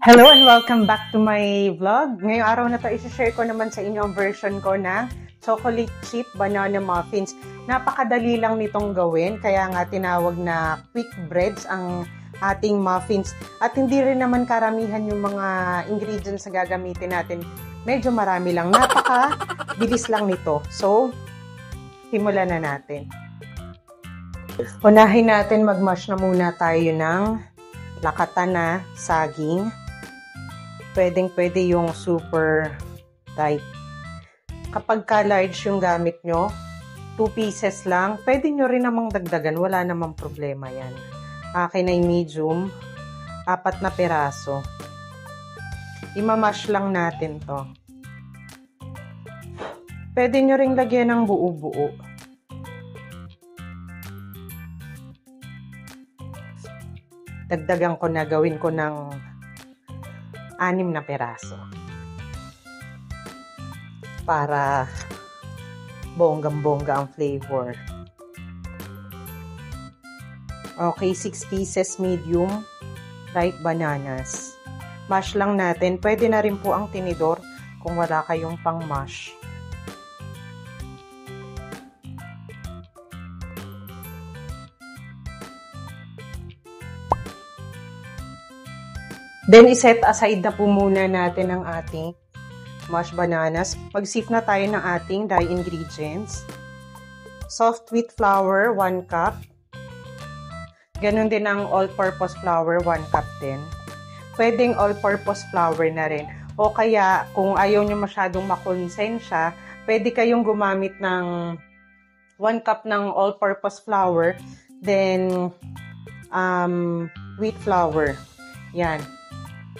Hello and welcome back to my vlog. Ngayong araw na to, isi-share ko naman sa inyo ang version ko na chocolate chip banana muffins. Napakadali lang nitong gawin, kaya nga tinawag na quick breads ang ating muffins. At hindi rin naman karamihan yung mga ingredients na gagamitin natin. Medyo marami lang. Napaka-bilis lang nito. So, simulan na natin. Unahin natin mag-mash na muna tayo ng lakatan na saging. Pwedeng-pwede yung super tight. Kapag ka-large yung gamit nyo, 2 pieces lang. Pwede nyo rin namang dagdagan. Wala namang problema yan. Akin ay medium. 4 na peraso. Imamash lang natin to. Pwede nyo ring lagyan ng buo-buo. Dagdagan ko na, gawin ko ng 6 na peraso. Para bonggang-bongga ang flavor. Okay, 6 pieces medium ripe bananas. Mash lang natin. Pwede na rin po ang tinidor kung wala kayong pang mash. Then, iset aside na po muna natin ang ating mashed bananas. Mag-sift na tayo ng ating dry ingredients. Soft wheat flour, 1 cup. Ganon din ang all-purpose flour, 1 cup din. Pwedeng all-purpose flour na rin. O kaya, kung ayaw nyo masyadong makonsensya, pwede kayong gumamit ng 1 cup ng all-purpose flour, then wheat flour. Yan.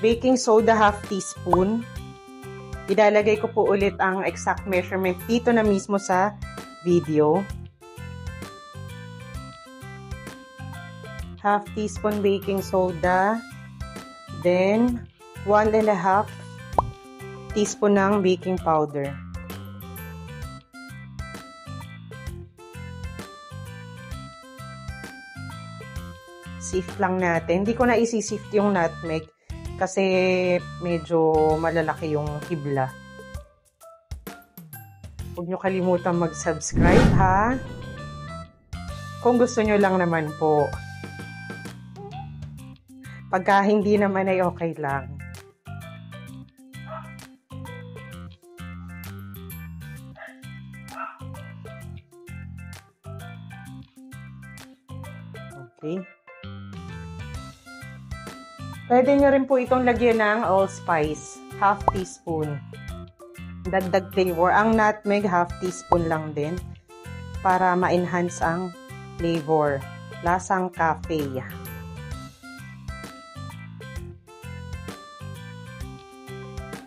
Baking soda, half teaspoon. Ilalagay ko po ulit ang exact measurement dito na mismo sa video. Half teaspoon baking soda. Then, 1.5 teaspoon ng baking powder. Sift lang natin. Hindi ko na isi-sift yung nutmeg kasi medyo malalaki yung hibla. Huwag nyo kalimutan mag-subscribe, ha? Kung gusto nyo lang naman po. Pagka hindi naman ay okay lang. Okay. Pwede nyo rin po itong lagyan ng allspice, half teaspoon. Dagdag flavor. Ang nutmeg, half teaspoon lang din para ma-enhance ang flavor. Lasang cafe.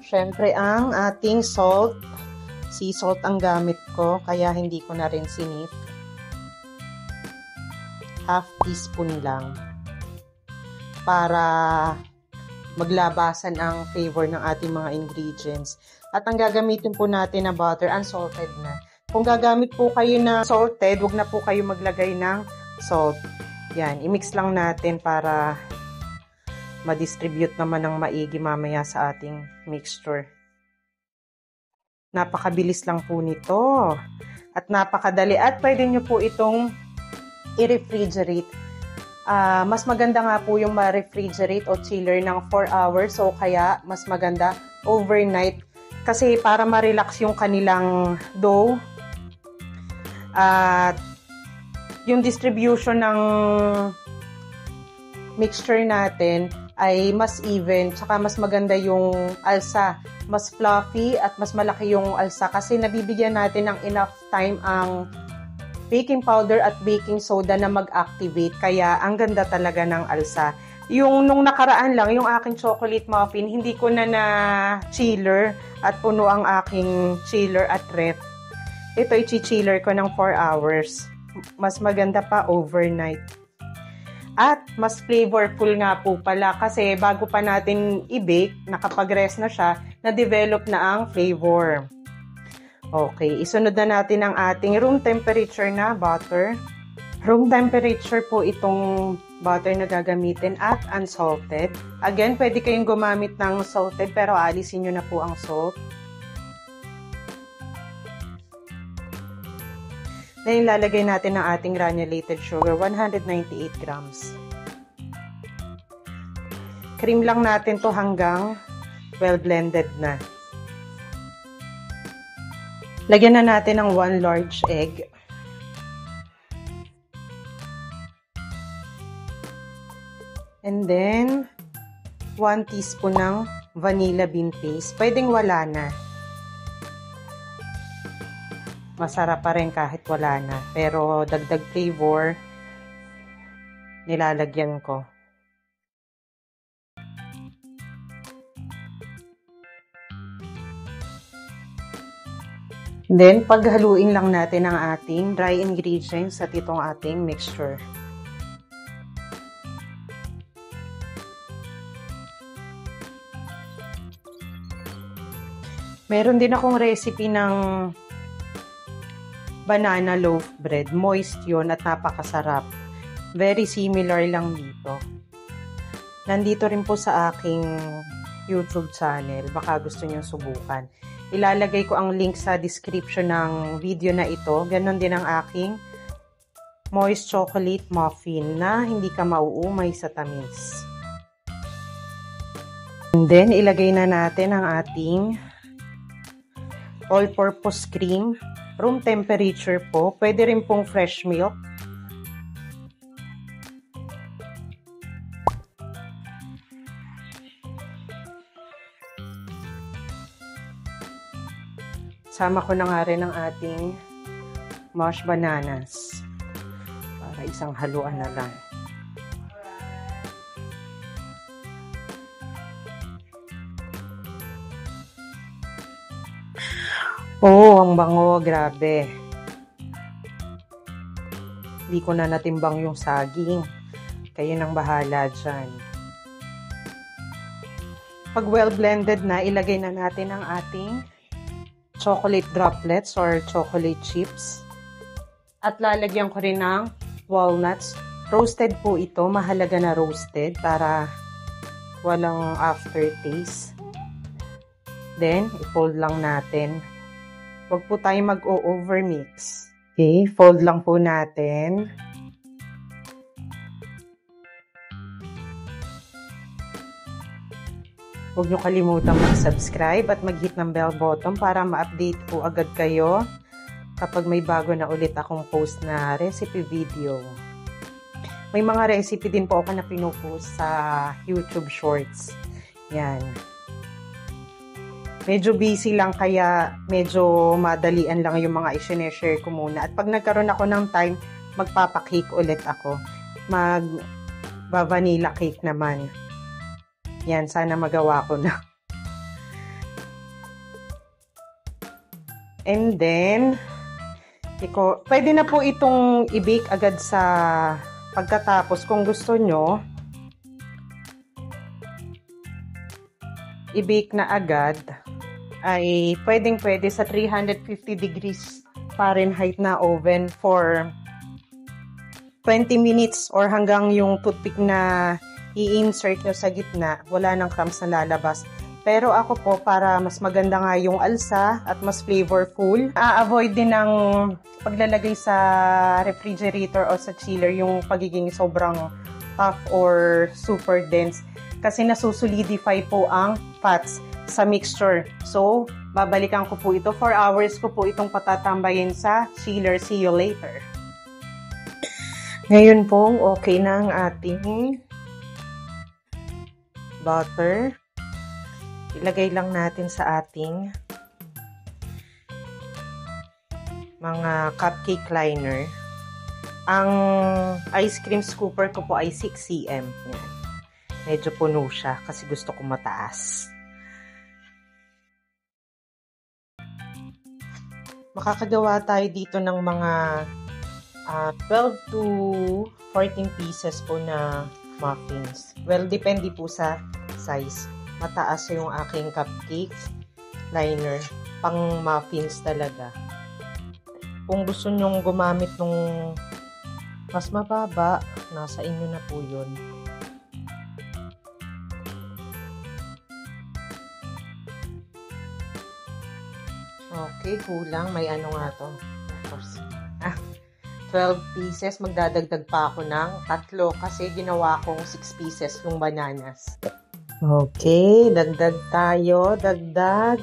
Siyempre, ang ating salt. Sea salt ang gamit ko, kaya hindi ko na rin sinip. Half teaspoon lang. Para maglabasan ang flavor ng ating mga ingredients. At ang gagamitin po natin na butter, unsalted na. Kung gagamit po kayo na salted, huwag na po kayo maglagay ng salt. Yan, i-mix lang natin para ma-distribute naman ng maigi mamaya sa ating mixture. Napakabilis lang po nito. At napakadali. At pwede nyo po itong i-refrigerate. Mas maganda nga po yung ma-refrigerate o chiller ng 4 hours. So, kaya mas maganda overnight. Kasi para ma-relax yung kanilang dough. At yung distribution ng mixture natin ay mas even. Tsaka mas maganda yung alsa. Mas fluffy at mas malaki yung alsa. Kasi nabibigyan natin ng enough time ang baking powder at baking soda na mag-activate. Kaya, ang ganda talaga ng alsa. Yung nung nakaraan lang, yung aking chocolate muffin, hindi ko na chiller at puno ang aking chiller at ref. Ito, i-chiller ko ng 4 hours. Mas maganda pa overnight. At, mas flavorful nga po pala kasi bago pa natin i-bake, nakapag-rest na siya, na-develop na ang flavor. Okay, isunod na natin ang ating room temperature na butter. Room temperature po itong butter na gagamitin at unsalted. Again, pwede kayong gumamit ng salted pero alisin nyo na po ang salt. Then, ilalagay natin ang ating granulated sugar, 198 grams. Cream lang natin to hanggang well blended na. Lagyan na natin ng 1 large egg. And then, 1 teaspoon ng vanilla bean paste. Pwedeng wala na. Masarap pa rin kahit wala na. Pero dagdag flavor, nilalagyan ko. Then, paghaluin lang natin ang ating dry ingredients at itong ating mixture. Meron din akong recipe ng banana loaf bread. Moist yun at napakasarap. Very similar lang dito. Nandito rin po sa aking YouTube channel. Baka gusto nyo subukan. Ilalagay ko ang link sa description ng video na ito. Ganon din ang aking moist chocolate muffin na hindi ka mauumay sa tamis. And then, ilagay na natin ang ating all-purpose cream. Room temperature po. Pwede rin pong fresh milk. Sama ko na nga rin ang ating mashed bananas. Para isang haluan na lang. Oh, ang bango, grabe. Hindi ko na natimbang yung saging. Kayo nang bahala dyan. Pag well blended na, ilagay na natin ang ating chocolate droplets or chocolate chips. At lalagyan ko rin ng walnuts. Roasted po ito. Mahalaga na roasted para walang aftertaste. Then, i-fold lang natin. Huwag po tayo mag-o-overmix. Okay, fold lang po natin. Huwag nyo kalimutang mag-subscribe at mag-hit ng bell button para ma-update po agad kayo kapag may bago na ulit akong post na recipe video. May mga recipe din po ako na pinupost sa YouTube Shorts. Yan. Medyo busy lang kaya medyo madalian lang yung mga i-share ko muna. At pag nagkaroon ako ng time, magpapakake ulit ako. Mag-vanilla cake naman. Yan, sana magawa ko na. And then, pwede na po itong i-bake agad sa pagkatapos. Kung gusto nyo, i-bake na agad, ay pwedeng-pwede sa 350 degrees Fahrenheit na oven for 20 minutes or hanggang yung toothpick na i-insert nyo sa gitna, wala nang crumbs na lalabas. Pero ako po, para mas maganda nga yung alsa at mas flavorful, avoid din ng paglalagay sa refrigerator o sa chiller yung pagiging sobrang tough or super dense. Kasi nasusolidify po ang fats sa mixture. So, babalikan ko po ito. 4 hours ko po itong patatambayin sa chiller. See you later. Ngayon po, okay na ang ating butter. Ilagay lang natin sa ating mga cupcake liner. Ang ice cream scooper ko po ay 6 cm. Yan. Medyo puno siya kasi gusto ko mataas. Makakagawa tayo dito ng mga 12 to 14 pieces po na muffins. Well, depende po sa size. Mataas yung aking cupcake liner. Pang muffins talaga. Kung gusto nyong gumamit ng mas mababa, nasa inyo na po yun. Okay, kulang. May ano nga to. Of course. 12 pieces. Magdadagdag pa ako ng 3 kasi ginawa kong 6 pieces yung bananas. Okay, dagdag tayo. Dagdag.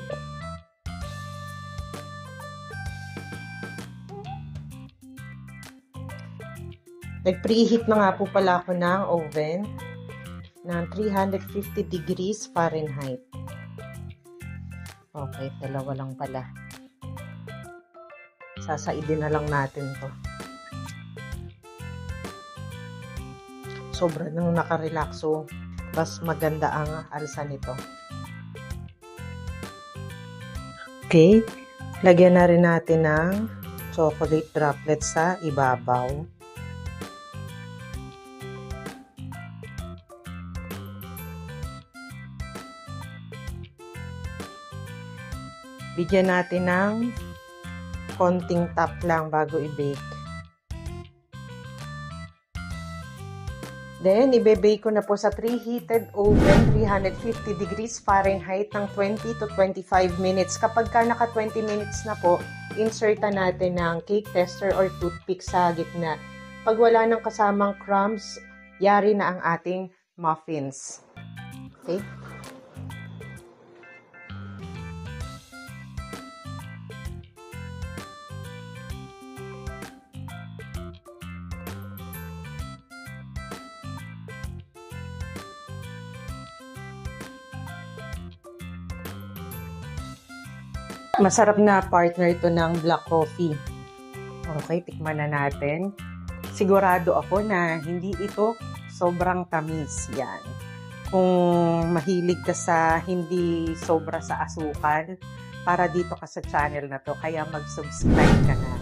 Nag-preheat na nga po pala ako ng oven ng 350 degrees Fahrenheit. Okay, 2 lang pala. Sasaidin na lang natin to. Sobra nang nakarelax, so mas maganda ang alsa nito. Okay, lagyan na rin natin ng chocolate droplets sa ibabaw. Bigyan natin ng konting tap lang bago i-bake. Then, i-bake ko na po sa preheated oven, 350 degrees Fahrenheit ng 20 to 25 minutes. Kapag ka naka 20 minutes na po, insertan natin ng cake tester or toothpick sa gitna. Pag wala ng kasamang crumbs, yari na ang ating muffins. Okay? Masarap na partner ito ng black coffee. Okay, tikman na natin. Sigurado ako na hindi ito sobrang tamis. Yan. Kung mahilig ka sa hindi sobra sa asukal, para dito ka sa channel na to. Kaya mag-subscribe ka na.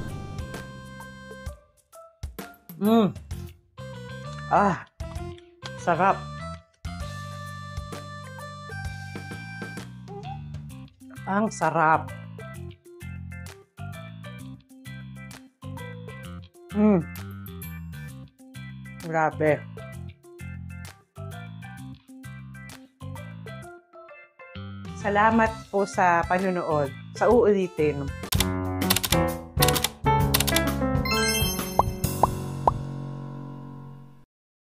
Sarap. Ang sarap. Grabe. Salamat po sa panonood. Sa uulitin.